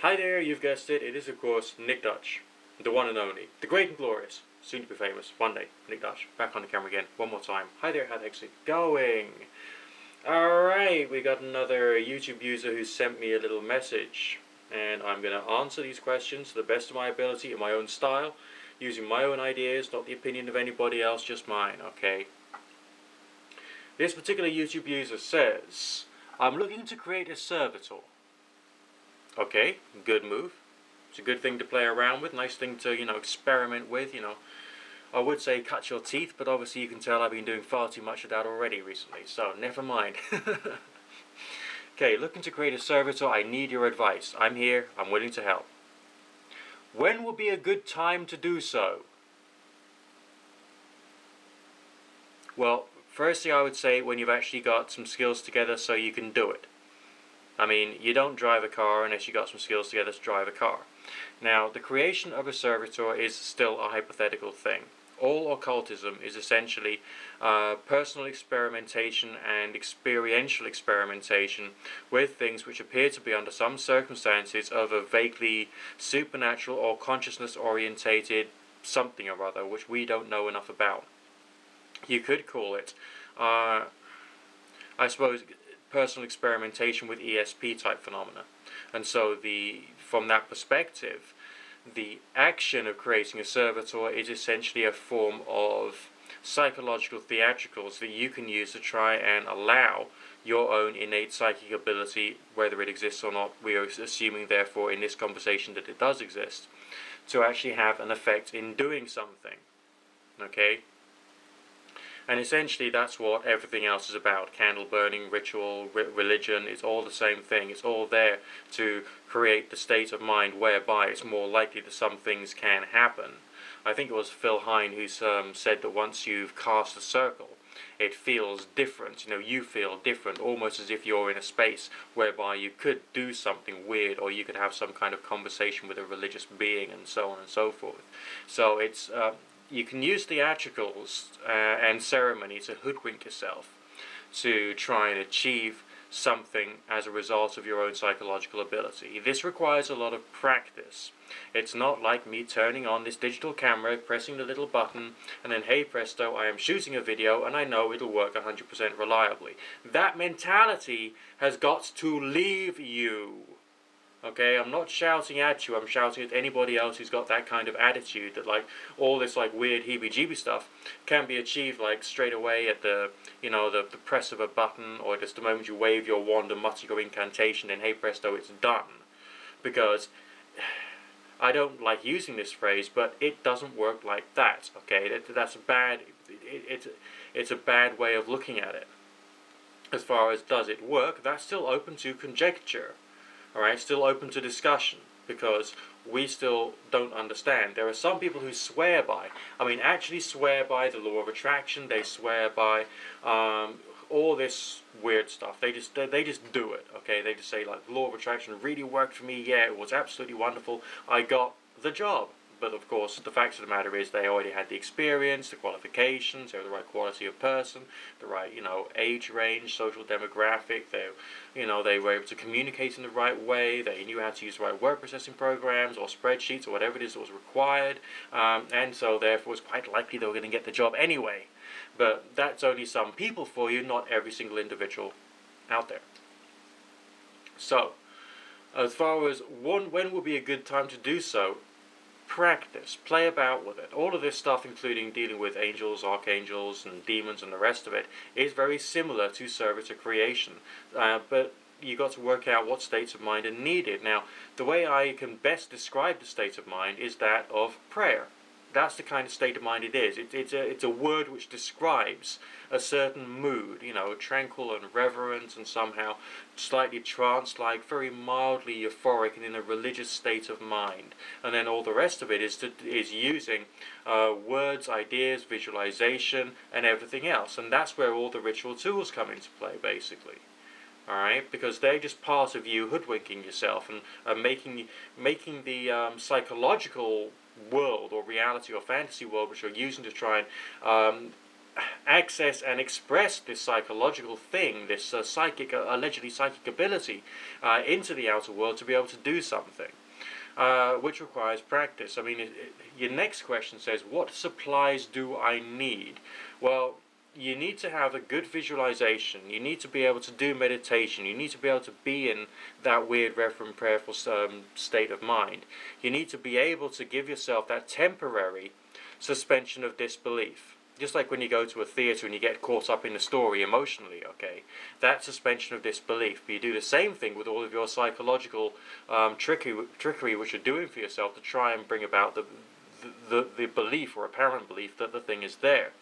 Hi there, you've guessed it, it is of course Nick Dutch, the one and only, the great and glorious, soon to be famous, one day, Nick Dutch, back on the camera again, one more time. Hi there, how the heck's it going? Alright, we got another YouTube user who sent me a little message, and I'm going to answer these questions to the best of my ability in my own style, using my own ideas, not the opinion of anybody else, just mine, okay? This particular YouTube user says, I'm looking to create a servitor. Okay, good move. It's a good thing to play around with, nice thing to, experiment with, I would say cut your teeth, but obviously you can tell I've been doing far too much of that already recently, so never mind. Okay, looking to create a servitor, I need your advice. I'm here, I'm willing to help. When would be a good time to do so? Well, firstly I would say when you've actually got some skills together so you can do it. I mean, you don't drive a car unless you got some skills together to drive a car. Now, the creation of a servitor is still a hypothetical thing. All occultism is essentially personal experimentation and experiential experimentation with things which appear to be, under some circumstances, of a vaguely supernatural or consciousness-orientated something or other, which we don't know enough about. You could call it, I suppose, personal experimentation with ESP type phenomena. And so from that perspective, the action of creating a servitor is essentially a form of psychological theatricals that you can use to try and allow your own innate psychic ability, whether it exists or not, we are assuming therefore in this conversation that it does exist, to actually have an effect in doing something. Okay? And essentially that's what everything else is about. Candle burning, ritual, religion, it's all the same thing. It's all there to create the state of mind whereby it's more likely that some things can happen. I think it was Phil Hine who said that once you've cast a circle, it feels different. You feel different, almost as if you're in a space whereby you could do something weird, or you could have some kind of conversation with a religious being, and so on and so forth. So it's you can use theatricals and ceremony to hoodwink yourself to try and achieve something as a result of your own psychological ability. This requires a lot of practice. It's not like me turning on this digital camera, pressing the little button, and then hey presto, I am shooting a video and I know it'll work 100% reliably. That mentality has got to leave you. Okay, I'm not shouting at you, I'm shouting at anybody else who's got that kind of attitude that all this weird heebie-jeebie stuff can be achieved straight away at the press of a button, or just the moment you wave your wand and mutter your incantation and hey presto, it's done. Because I don't like using this phrase, but it doesn't work like that. Okay, that's a bad. It's a bad way of looking at it. As far as does it work, that's still open to conjecture. Alright, still open to discussion, because we still don't understand. There are some people who swear by, actually swear by the law of attraction, they swear by all this weird stuff. They just do it, okay? They just say, the law of attraction really worked for me, yeah, it was absolutely wonderful, I got the job. But of course, the fact of the matter is they already had the experience, the qualifications, they were the right quality of person, the right, age range, social demographic, they were able to communicate in the right way, they knew how to use the right word processing programs or spreadsheets or whatever it is that was required, and so therefore it's quite likely they were going to get the job anyway. But that's only some people for you, not every single individual out there. So, as far as when would be a good time to do so, practice, play about with it. All of this stuff, including dealing with angels, archangels, and demons, and the rest of it, is very similar to servitor creation. But you got to work out what states of mind are needed. Now, the way I can best describe the state of mind is that of prayer. That's the kind of state of mind it is. It's a word which describes a certain mood, tranquil and reverent and somehow slightly trance-like, very mildly euphoric and in a religious state of mind. And then all the rest of it is using words, ideas, visualization, and everything else. And that's where all the ritual tools come into play, basically. Alright, because they're just part of you hoodwinking yourself and making the psychological world or reality or fantasy world which you're using to try and access and express this psychological thing, this allegedly psychic ability, into the outer world to be able to do something, which requires practice. I mean, your next question says, what supplies do I need? Well, you need to have a good visualization. You need to be able to do meditation. You need to be able to be in that weird, reverent, prayerful state of mind. You need to be able to give yourself that temporary suspension of disbelief. Just like when you go to a theatre and you get caught up in the story emotionally, okay? That suspension of disbelief. But you do the same thing with all of your psychological trickery which you're doing for yourself to try and bring about the belief or apparent belief that the thing is there.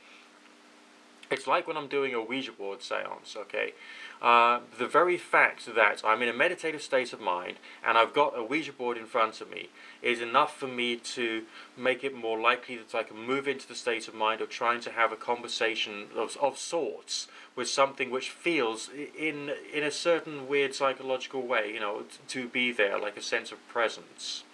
It's like when I'm doing a Ouija board seance, okay? The very fact that I'm in a meditative state of mind and I've got a Ouija board in front of me is enough for me to make it more likely that I can move into the state of mind of trying to have a conversation of sorts with something which feels in a certain weird psychological way, you know, to be there, like a sense of presence.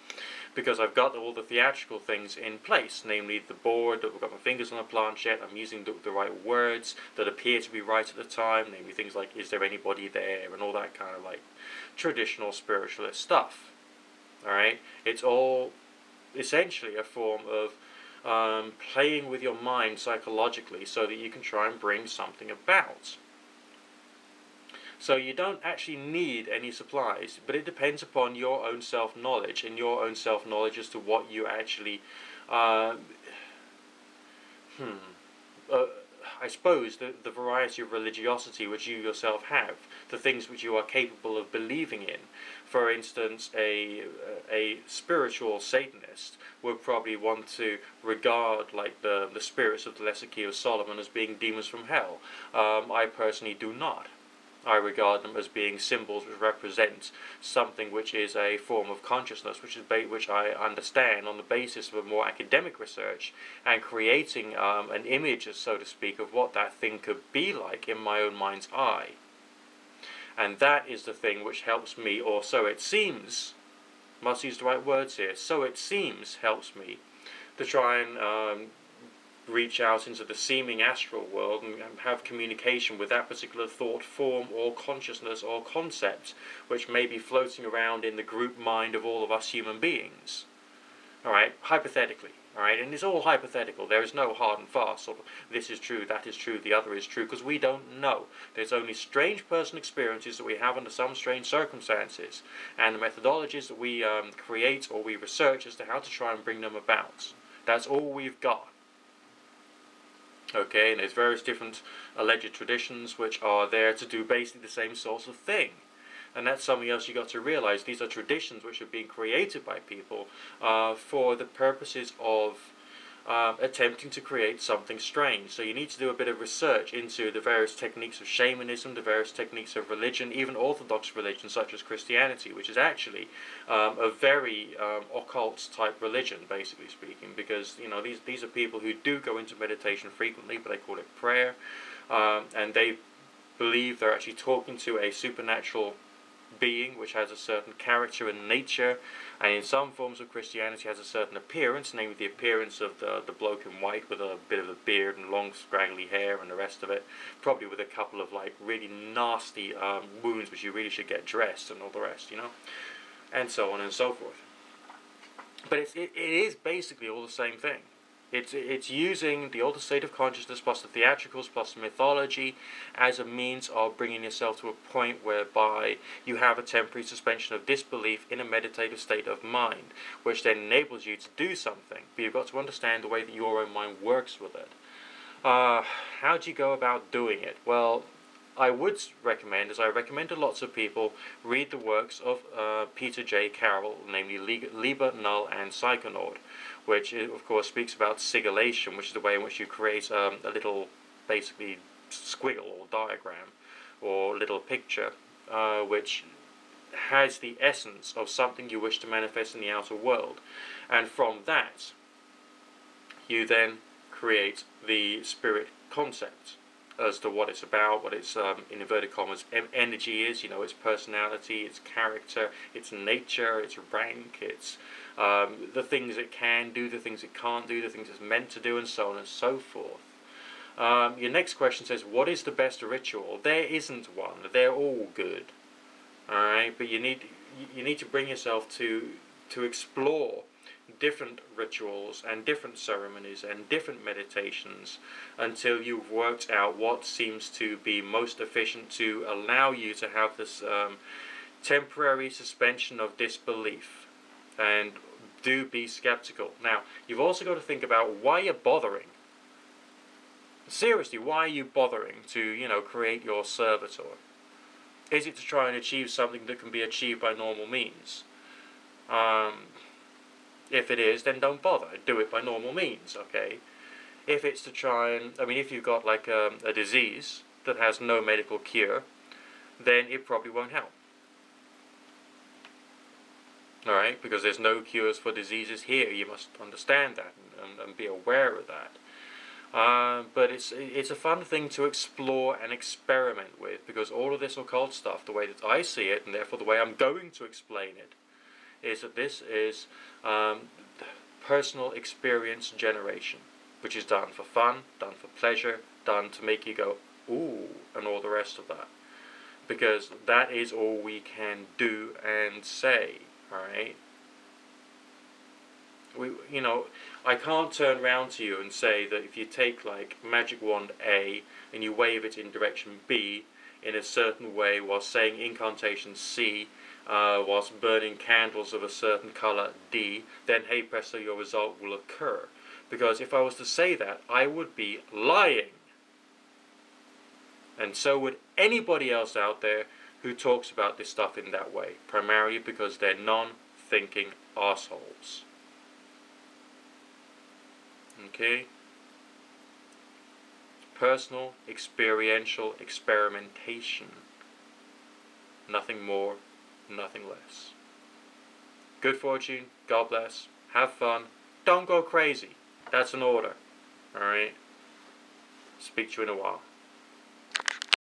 Because I've got all the theatrical things in place, namely the board, I've got my fingers on the planchette, I'm using the right words that appear to be right at the time, namely things like, is there anybody there, and all that kind of like traditional spiritualist stuff. Alright? It's all essentially a form of playing with your mind psychologically so that you can try and bring something about. So you don't actually need any supplies, but it depends upon your own self-knowledge and your own self-knowledge as to what you actually, I suppose the variety of religiosity which you yourself have, the things which you are capable of believing in. For instance, a spiritual Satanist would probably want to regard like the spirits of the Lesser Key of Solomon as being demons from hell. I personally do not. I regard them as being symbols which represent something which is a form of consciousness, which I understand on the basis of a more academic research and creating an image, so to speak, of what that thing could be like in my own mind's eye. And that is the thing which helps me, or so it seems, must use the right words here, so it seems helps me to try and reach out into the seeming astral world and have communication with that particular thought form or consciousness or concept which may be floating around in the group mind of all of us human beings. Alright, hypothetically. Alright, and it's all hypothetical. There is no hard and fast sort of this is true, that is true, the other is true, because we don't know. There's only strange personal experiences that we have under some strange circumstances, and the methodologies that we create or we research as to how to try and bring them about. That's all we've got. Okay, and there's various different alleged traditions which are there to do basically the same sort of thing. And that's something else you got to realize. These are traditions which are being created by people for the purposes of attempting to create something strange. So you need to do a bit of research into the various techniques of shamanism, the various techniques of religion, even Orthodox religion such as Christianity, which is actually a very occult type religion, basically speaking, because you know these are people who do go into meditation frequently, but they call it prayer, and they believe they're actually talking to a supernatural being which has a certain character and nature, and in some forms of Christianity has a certain appearance, namely the appearance of the bloke in white with a bit of a beard and long scraggly hair and the rest of it, probably with a couple of like really nasty wounds which you really should get dressed and all the rest, you know, and so on and so forth. But it is basically all the same thing. It's using the altered state of consciousness plus the theatricals plus the mythology as a means of bringing yourself to a point whereby you have a temporary suspension of disbelief in a meditative state of mind, which then enables you to do something. But you've got to understand the way that your own mind works with it. How do you go about doing it? Well, I would recommend, as I recommend to lots of people, read the works of Peter J. Carroll, namely Liber, Null, and Psychonaut, which of course speaks about sigillation, which is the way in which you create a little, basically, squiggle or diagram or little picture, which has the essence of something you wish to manifest in the outer world. And from that, you then create the spirit concept as to what it's about, what its, in inverted commas, energy is, you know, its personality, its character, its nature, its rank, its the things it can do, the things it can't do, the things it's meant to do, and so on and so forth. Your next question says, what is the best ritual? There isn't one. They're all good. Alright, but you need to bring yourself to explore different rituals and different ceremonies and different meditations until you've worked out what seems to be most efficient to allow you to have this temporary suspension of disbelief. And do be skeptical. Now, you've also got to think about why you're bothering. Seriously, why are you bothering to, create your servitor? Is it to try and achieve something that can be achieved by normal means? If it is, then don't bother. Do it by normal means, okay? If it's to try and, if you've got like a disease that has no medical cure, then it probably won't help. Alright, because there's no cures for diseases here. You must understand that and be aware of that. But it's a fun thing to explore and experiment with, because all of this occult stuff, the way that I see it, and therefore the way I'm going to explain it, is that this is personal experience generation, which is done for fun, done for pleasure, done to make you go, ooh, and all the rest of that. Because that is all we can do and say, alright? I can't turn around to you and say that if you take like magic wand A and you wave it in direction B in a certain way while saying incantation C, whilst burning candles of a certain colour D, then hey presto, your result will occur. Because if I was to say that, I would be lying. And so would anybody else out there who talks about this stuff in that way, primarily because they're non-thinking assholes. Okay? Personal, experiential experimentation. Nothing more, nothing less. Good fortune, God bless, have fun, don't go crazy. That's an order. Alright? Speak to you in a while.